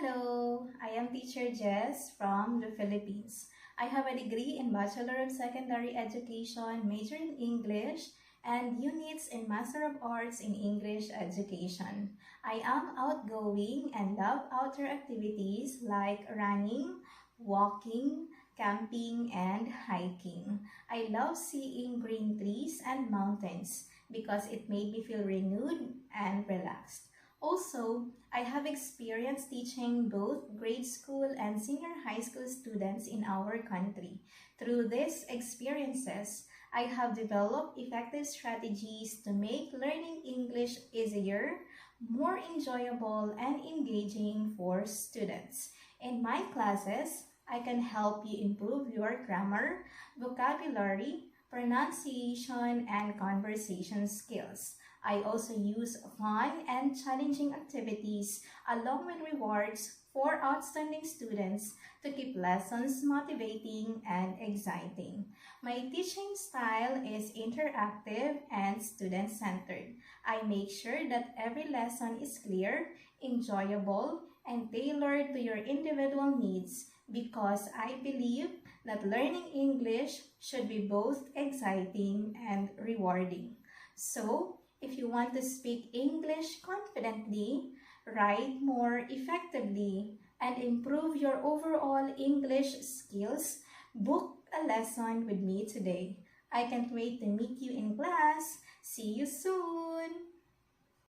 Hello, I am teacher Jess from the Philippines. I have a degree in Bachelor of Secondary Education, major in English, and units in Master of Arts in English Education. I am outgoing and love outdoor activities like running, walking, camping, and hiking. I love seeing green trees and mountains because it made me feel renewed and relaxed. Also, I have experience teaching both grade school and senior high school students in our country. Through these experiences, I have developed effective strategies to make learning English easier, more enjoyable, and engaging for students. In my classes, I can help you improve your grammar, vocabulary, pronunciation, and conversation skills. I also use fun and challenging activities along with rewards for outstanding students to keep lessons motivating and exciting. My teaching style is interactive and student-centered. I make sure that every lesson is clear, enjoyable, and tailored to your individual needs because I believe that learning English should be both exciting and rewarding. So, if you want to speak English confidently, write more effectively, and improve your overall English skills, book a lesson with me today. I can't wait to meet you in class. See you soon!